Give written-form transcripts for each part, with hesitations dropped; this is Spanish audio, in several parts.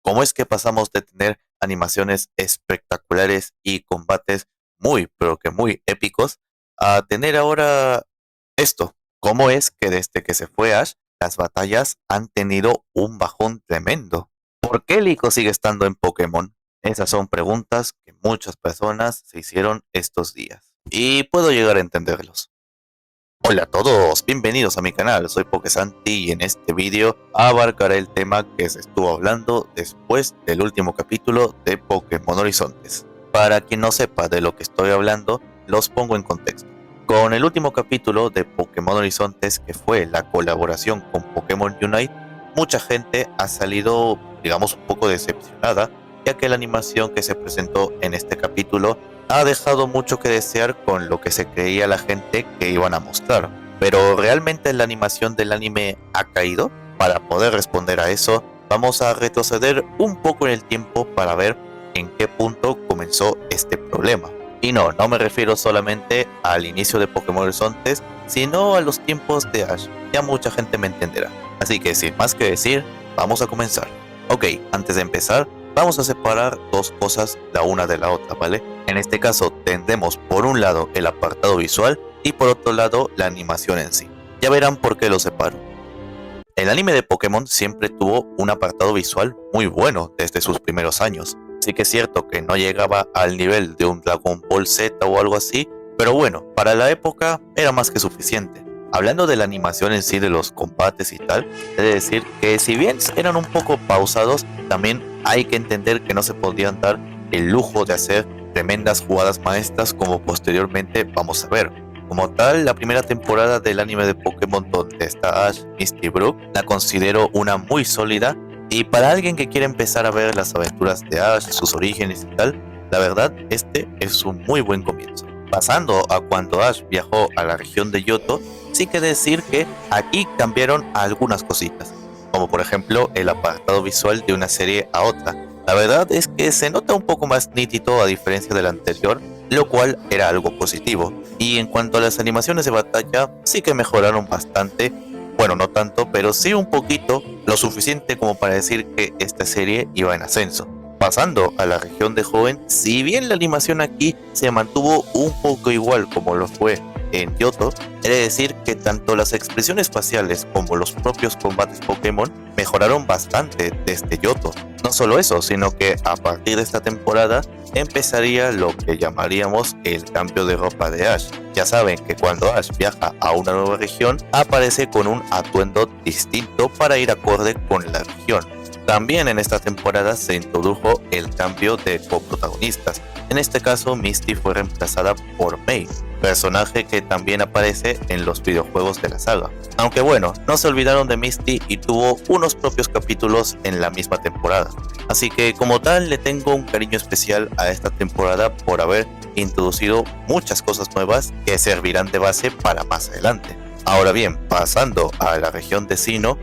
cómo es que pasamos de tener animaciones espectaculares y combates muy, pero que muy épicos, a tener ahora esto. ¿Cómo es que desde que se fue Ash, las batallas han tenido un bajón tremendo? ¿Por qué Liko sigue estando en Pokémon? Esas son preguntas que muchas personas se hicieron estos días. Y puedo llegar a entenderlos. Hola a todos, bienvenidos a mi canal, soy Pokesanti y en este vídeo abarcaré el tema que se estuvo hablando después del último capítulo de Pokémon Horizontes. Para quien no sepa de lo que estoy hablando, los pongo en contexto. Con el último capítulo de Pokémon Horizontes, que fue la colaboración con Pokémon Unite, mucha gente ha salido, digamos, un poco decepcionada, ya que la animación que se presentó en este capítulo ha dejado mucho que desear con lo que se creía la gente que iban a mostrar. Pero ¿realmente la animación del anime ha caído? Para poder responder a eso, vamos a retroceder un poco en el tiempo para ver en qué punto comenzó este problema. Y no me refiero solamente al inicio de Pokémon Horizontes, sino a los tiempos de Ash. Ya mucha gente me entenderá. Así que sin más que decir, vamos a comenzar. Ok, antes de empezar, vamos a separar dos cosas la una de la otra, ¿vale? En este caso tendremos por un lado el apartado visual y por otro lado la animación en sí. Ya verán por qué lo separo. El anime de Pokémon siempre tuvo un apartado visual muy bueno desde sus primeros años. Sí que es cierto que no llegaba al nivel de un Dragon Ball Z o algo así, pero bueno, para la época era más que suficiente. Hablando de la animación en sí de los combates y tal, he de decir que si bien eran un poco pausados, también hay que entender que no se podían dar el lujo de hacer tremendas jugadas maestras como posteriormente vamos a ver. Como tal, la primera temporada del anime de Pokémon donde está Ash, Misty y Brook, la considero una muy sólida y para alguien que quiere empezar a ver las aventuras de Ash, sus orígenes y tal, la verdad, este es un muy buen comienzo. Pasando a cuando Ash viajó a la región de Yoto, sí que decir que aquí cambiaron algunas cositas, como por ejemplo el apartado visual de una serie a otra. La verdad es que se nota un poco más nítido a diferencia del anterior, lo cual era algo positivo. Y en cuanto a las animaciones de batalla, sí que mejoraron bastante. Bueno, no tanto, pero sí un poquito, lo suficiente como para decir que esta serie iba en ascenso. Pasando a la región de Joven, si bien la animación aquí se mantuvo un poco igual como lo fue en Yoto, he de decir que tanto las expresiones faciales como los propios combates Pokémon mejoraron bastante desde Yoto. No solo eso, sino que a partir de esta temporada empezaría lo que llamaríamos el cambio de ropa de Ash. Ya saben que cuando Ash viaja a una nueva región, aparece con un atuendo distinto para ir acorde con la región. También en esta temporada se introdujo el cambio de coprotagonistas. En este caso, Misty fue reemplazada por May, personaje que también aparece en los videojuegos de la saga. Aunque bueno, no se olvidaron de Misty y tuvo unos propios capítulos en la misma temporada. Así que como tal le tengo un cariño especial a esta temporada por haber introducido muchas cosas nuevas que servirán de base para más adelante. Ahora bien, pasando a la región de Sinnoh,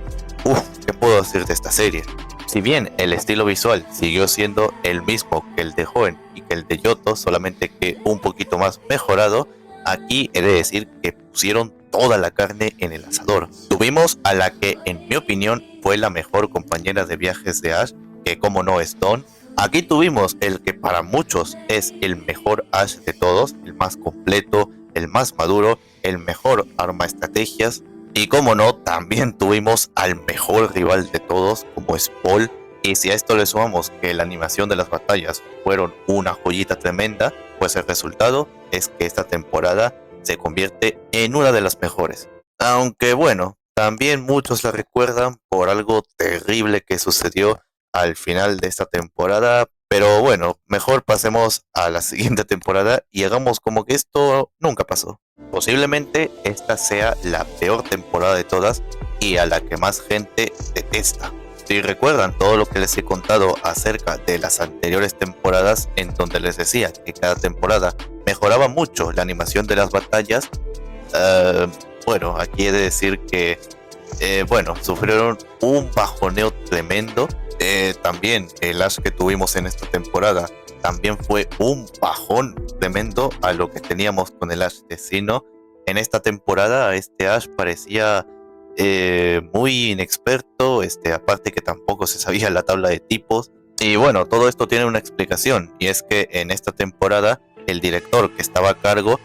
¿qué puedo decir de esta serie? Si bien el estilo visual siguió siendo el mismo que el de Hoenn y que el de Yoto, solamente que un poquito más mejorado, aquí he de decir que pusieron toda la carne en el asador. Tuvimos a la que en mi opinión fue la mejor compañera de viajes de Ash, que como no es Dawn. Aquí tuvimos el que para muchos es el mejor Ash de todos, el más completo, el más maduro, el mejor arma estrategias. Y como no, también tuvimos al mejor rival de todos, como es Paul. Y si a esto le sumamos que la animación de las batallas fueron una joyita tremenda, pues el resultado es que esta temporada se convierte en una de las mejores. Aunque bueno, también muchos la recuerdan por algo terrible que sucedió al final de esta temporada. Pero bueno, mejor pasemos a la siguiente temporada y hagamos como que esto nunca pasó. Posiblemente esta sea la peor temporada de todas y a la que más gente detesta. Si recuerdan todo lo que les he contado acerca de las anteriores temporadas, en donde les decía que cada temporada mejoraba mucho la animación de las batallas, bueno, aquí he de decir que bueno, sufrieron un bajoneo tremendo. También el Ash que tuvimos en esta temporada también fue un bajón tremendo a lo que teníamos con el Ash de Sinnoh. En esta temporada este Ash parecía muy inexperto, aparte que tampoco se sabía la tabla de tipos. Y bueno, todo esto tiene una explicación, y es que en esta temporada el director que estaba a cargo,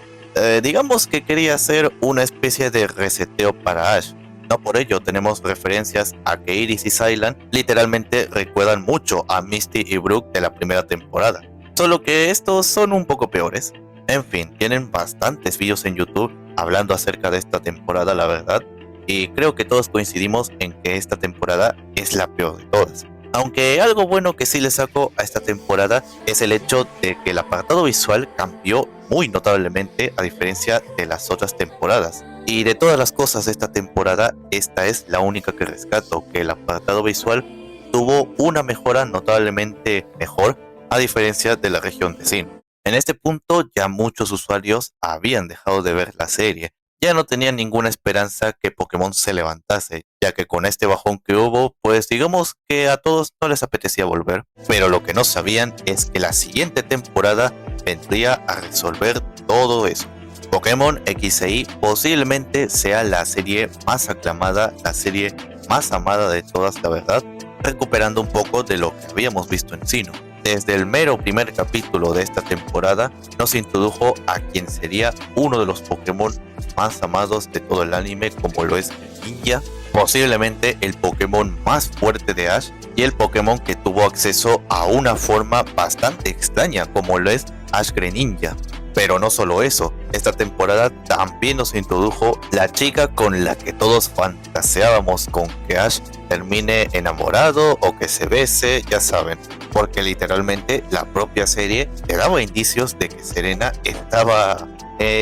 digamos que quería hacer una especie de reseteo para Ash. No por ello tenemos referencias a que Iris y Sylan literalmente recuerdan mucho a Misty y Brooke de la primera temporada, solo que estos son un poco peores. En fin, tienen bastantes vídeos en YouTube hablando acerca de esta temporada, la verdad, y creo que todos coincidimos en que esta temporada es la peor de todas. Aunque algo bueno que sí le saco a esta temporada es el hecho de que el apartado visual cambió muy notablemente a diferencia de las otras temporadas. Y de todas las cosas de esta temporada, esta es la única que rescato, que el apartado visual tuvo una mejora notablemente mejor a diferencia de la región de Sinnoh. En este punto ya muchos usuarios habían dejado de ver la serie, ya no tenían ninguna esperanza que Pokémon se levantase, ya que con este bajón que hubo, pues digamos que a todos no les apetecía volver. Pero lo que no sabían es que la siguiente temporada vendría a resolver todo eso. Pokémon X e Y posiblemente sea la serie más aclamada, la serie más amada de todas, la verdad, recuperando un poco de lo que habíamos visto en Sinnoh. Desde el mero primer capítulo de esta temporada nos introdujo a quien sería uno de los Pokémon más amados de todo el anime, como lo es Ninja, posiblemente el Pokémon más fuerte de Ash y el Pokémon que tuvo acceso a una forma bastante extraña, como lo es Ash Greninja. Pero no solo eso, esta temporada también nos introdujo la chica con la que todos fantaseábamos con que Ash termine enamorado o que se bese, ya saben, porque literalmente la propia serie te daba indicios de que Serena estaba,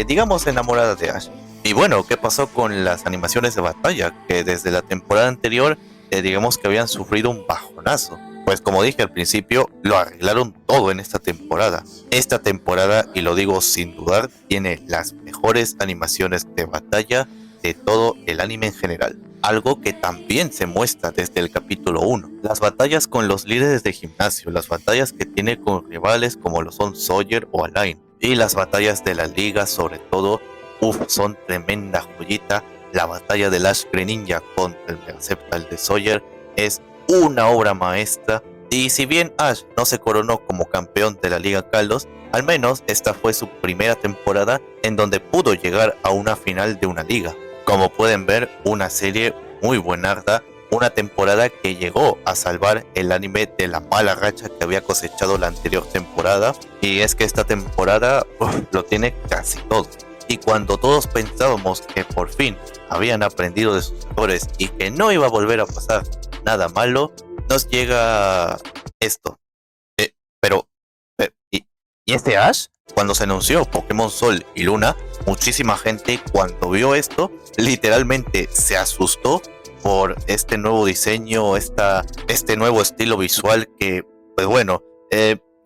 digamos, enamorada de Ash. Y bueno, ¿qué pasó con las animaciones de batalla? Que desde la temporada anterior, digamos que habían sufrido un bajonazo. Pues como dije al principio, lo arreglaron todo en esta temporada. Esta temporada, y lo digo sin dudar, tiene las mejores animaciones de batalla de todo el anime en general. Algo que también se muestra desde el capítulo 1. Las batallas con los líderes de gimnasio, las batallas que tiene con rivales como lo son Sawyer o Alain, y las batallas de la liga sobre todo, son tremenda joyita. La batalla de Ash Greninja contra el Megaceptal de Sawyer es una obra maestra, y si bien Ash no se coronó como campeón de la Liga Kalos, al menos esta fue su primera temporada en donde pudo llegar a una final de una liga. Como pueden ver, una serie muy buenarda, una temporada que llegó a salvar el anime de la mala racha que había cosechado la anterior temporada, y es que esta temporada lo tiene casi todo. Y cuando todos pensábamos que por fin habían aprendido de sus errores y que no iba a volver a pasar nada malo, nos llega esto. Pero, ¿y este Ash? Cuando se anunció Pokémon Sol y Luna, muchísima gente cuando vio esto, literalmente se asustó por este nuevo diseño, este nuevo estilo visual que, pues bueno,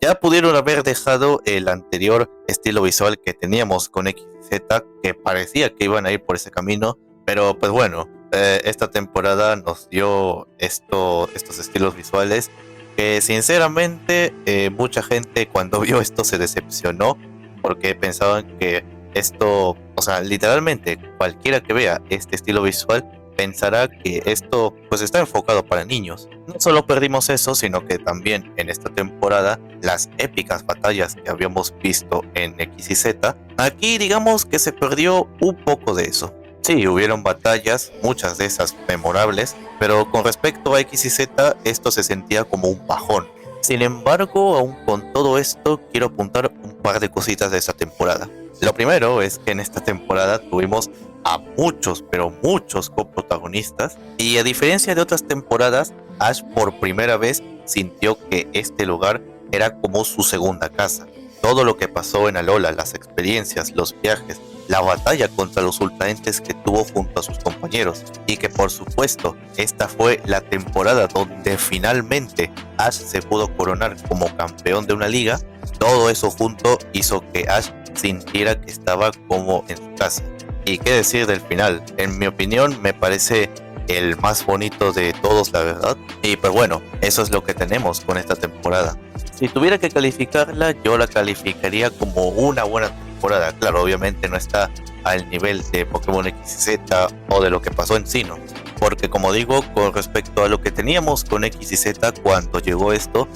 ya pudieron haber dejado el anterior estilo visual que teníamos con X y Z, que parecía que iban a ir por ese camino, pero pues bueno, esta temporada nos dio estos estilos visuales que sinceramente mucha gente cuando vio esto se decepcionó porque pensaban que esto, o sea, literalmente cualquiera que vea este estilo visual pensará que esto pues está enfocado para niños. No solo perdimos eso, sino que también en esta temporada las épicas batallas que habíamos visto en X y Z, aquí digamos que se perdió un poco de eso. Sí, hubieron batallas, muchas de esas memorables, pero con respecto a X y Z, esto se sentía como un bajón. Sin embargo, aún con todo esto, quiero apuntar un par de cositas de esta temporada. Lo primero es que en esta temporada tuvimos a muchos, pero muchos coprotagonistas, y a diferencia de otras temporadas, Ash por primera vez sintió que este lugar era como su segunda casa. Todo lo que pasó en Alola, las experiencias, los viajes, la batalla contra los ultraentes que tuvo junto a sus compañeros, y que por supuesto esta fue la temporada donde finalmente Ash se pudo coronar como campeón de una liga. Todo eso junto hizo que Ash sintiera que estaba como en su casa. Y qué decir del final, en mi opinión me parece el más bonito de todos, la verdad. Y pues bueno, eso es lo que tenemos con esta temporada. Si tuviera que calificarla, yo la calificaría como una buena temporada. temporada. Claro, obviamente no está al nivel de Pokémon X y Z o de lo que pasó en Sinnoh, porque como digo, con respecto a lo que teníamos con X y Z cuando llegó esto,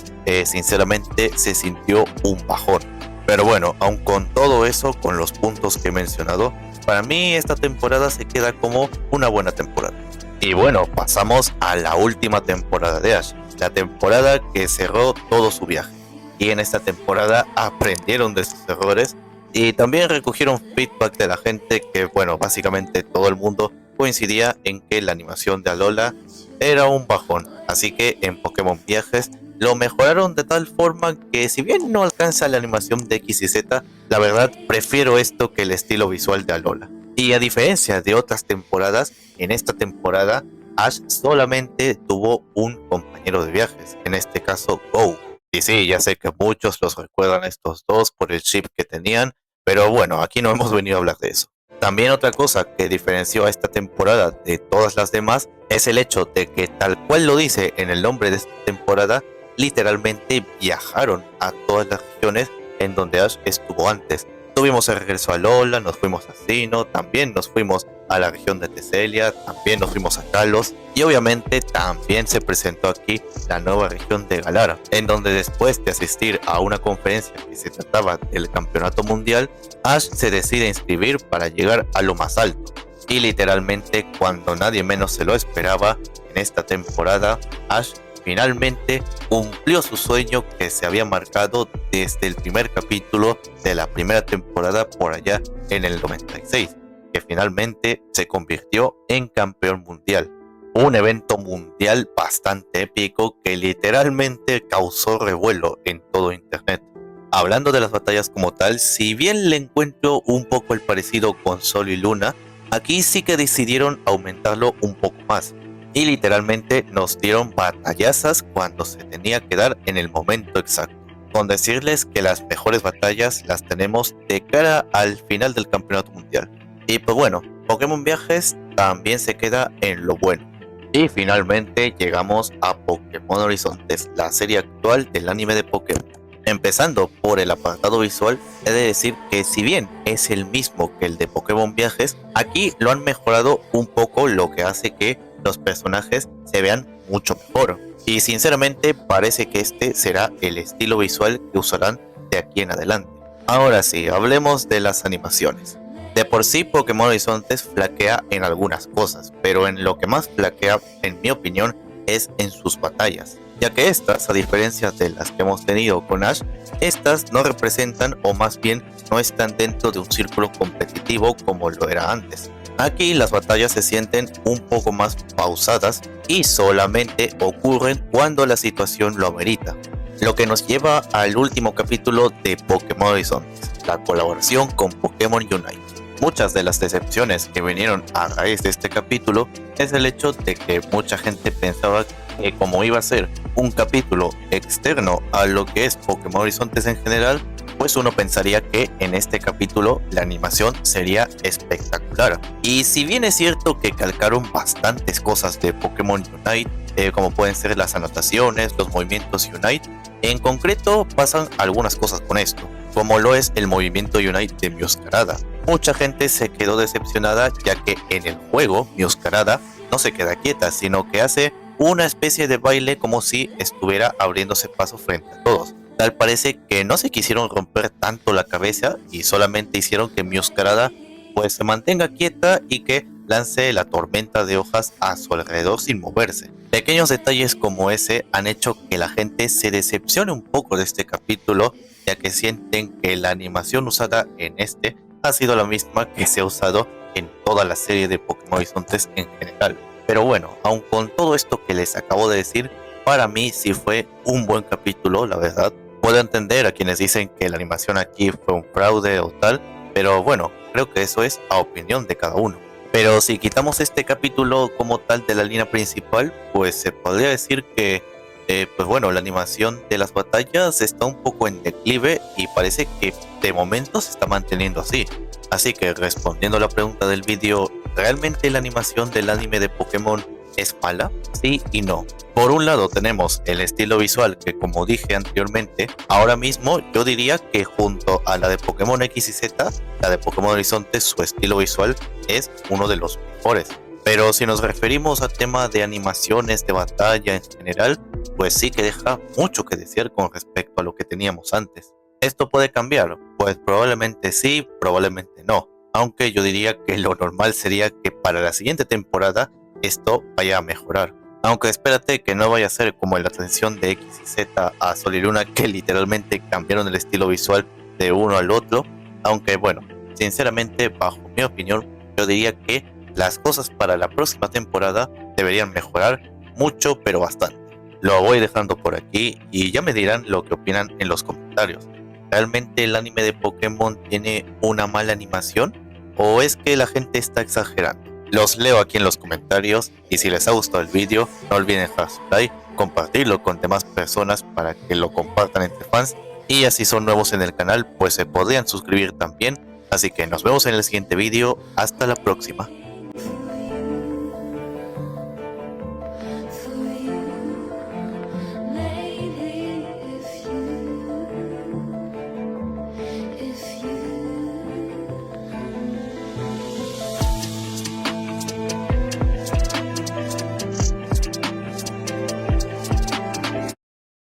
sinceramente se sintió un bajón. Pero bueno, aun con todo eso, con los puntos que he mencionado, para mí esta temporada se queda como una buena temporada. Y bueno, pasamos a la última temporada de Ash, la temporada que cerró todo su viaje. Y en esta temporada aprendieron de sus errores y también recogieron feedback de la gente que, bueno, básicamente todo el mundo coincidía en que la animación de Alola era un bajón. Así que en Pokémon Viajes lo mejoraron de tal forma que, si bien no alcanza la animación de X y Z, la verdad prefiero esto que el estilo visual de Alola. Y a diferencia de otras temporadas, en esta temporada Ash solamente tuvo un compañero de viajes, en este caso Go. Y sí, ya sé que muchos los recuerdan a estos dos por el chip que tenían, pero bueno, aquí no hemos venido a hablar de eso. También otra cosa que diferenció a esta temporada de todas las demás es el hecho de que, tal cual lo dice en el nombre de esta temporada, literalmente viajaron a todas las regiones en donde Ash estuvo antes. Tuvimos el regreso a Alola, nos fuimos a Sinnoh, también nos fuimos a la región de Teselia, también nos fuimos a Kalos y obviamente también se presentó aquí la nueva región de Galara, en donde después de asistir a una conferencia que se trataba del campeonato mundial, Ash se decide inscribir para llegar a lo más alto. Y literalmente, cuando nadie menos se lo esperaba, en esta temporada Ash finalmente cumplió su sueño que se había marcado desde el primer capítulo de la primera temporada por allá en el 96, que finalmente se convirtió en campeón mundial. Un evento mundial bastante épico que literalmente causó revuelo en todo internet. Hablando de las batallas como tal, si bien le encuentro un poco el parecido con Sol y Luna, aquí sí que decidieron aumentarlo un poco más. Y literalmente nos dieron batallazas cuando se tenía que dar en el momento exacto. Con decirles que las mejores batallas las tenemos de cara al final del campeonato mundial. Y pues bueno, Pokémon Viajes también se queda en lo bueno. Y finalmente llegamos a Pokémon Horizontes, la serie actual del anime de Pokémon. Empezando por el apartado visual, he de decir que, si bien es el mismo que el de Pokémon Viajes, aquí lo han mejorado un poco, lo que hace que los personajes se vean mucho mejor. Y sinceramente parece que este será el estilo visual que usarán de aquí en adelante. Ahora sí, hablemos de las animaciones. De por sí, Pokémon Horizontes flaquea en algunas cosas, pero en lo que más flaquea, en mi opinión, es en sus batallas, ya que estas, a diferencia de las que hemos tenido con Ash, estas no representan, o más bien no están dentro de un círculo competitivo como lo era antes. Aquí las batallas se sienten un poco más pausadas y solamente ocurren cuando la situación lo amerita. Lo que nos lleva al último capítulo de Pokémon Horizontes, la colaboración con Pokémon Unite. Muchas de las decepciones que vinieron a raíz de este capítulo es el hecho de que mucha gente pensaba que, como iba a ser un capítulo externo a lo que es Pokémon Horizontes en general, pues uno pensaría que en este capítulo la animación sería espectacular. Y si bien es cierto que calcaron bastantes cosas de Pokémon Unite, como pueden ser las anotaciones, los movimientos Unite, en concreto pasan algunas cosas con esto, como lo es el movimiento Unite de Meowscarada. Mucha gente se quedó decepcionada, ya que en el juego Meowscarada no se queda quieta, sino que hace una especie de baile como si estuviera abriéndose paso frente a todos. Tal parece que no se quisieron romper tanto la cabeza y solamente hicieron que Meowscarada pues se mantenga quieta y que lance la tormenta de hojas a su alrededor sin moverse. Pequeños detalles como ese han hecho que la gente se decepcione un poco de este capítulo, ya que sienten que la animación usada en este ha sido la misma que se ha usado en toda la serie de Pokémon Horizontes en general. Pero bueno, aun con todo esto que les acabo de decir, para mí sí fue un buen capítulo, la verdad. Puedo entender a quienes dicen que la animación aquí fue un fraude o tal, pero bueno, creo que eso es a opinión de cada uno. Pero si quitamos este capítulo como tal de la línea principal, pues se podría decir que, pues bueno, la animación de las batallas está un poco en declive y parece que de momento se está manteniendo así. Así que, respondiendo a la pregunta del vídeo, ¿realmente la animación del anime de Pokémon es mala, sí y no. Por un lado tenemos el estilo visual que, como dije anteriormente, ahora mismo yo diría que junto a la de Pokémon X y Z, la de Pokémon Horizonte, su estilo visual es uno de los mejores. Pero si nos referimos al tema de animaciones de batalla en general, pues sí que deja mucho que desear con respecto a lo que teníamos antes. ¿Esto puede cambiar? Pues probablemente sí, probablemente no. Aunque yo diría que lo normal sería que para la siguiente temporada esto vaya a mejorar. Aunque espérate que no vaya a ser como en la transición de X y Z a Sol y Luna, que literalmente cambiaron el estilo visual de uno al otro. Aunque bueno, sinceramente, bajo mi opinión, yo diría que las cosas para la próxima temporada deberían mejorar mucho, pero bastante. Lo voy dejando por aquí y ya me dirán lo que opinan en los comentarios. ¿Realmente el anime de Pokémon tiene una mala animación? ¿O es que la gente está exagerando? Los leo aquí en los comentarios y si les ha gustado el vídeo, no olviden dejar su like, compartirlo con demás personas para que lo compartan entre fans y así son nuevos en el canal, pues se podrían suscribir también. Así que nos vemos en el siguiente vídeo, hasta la próxima.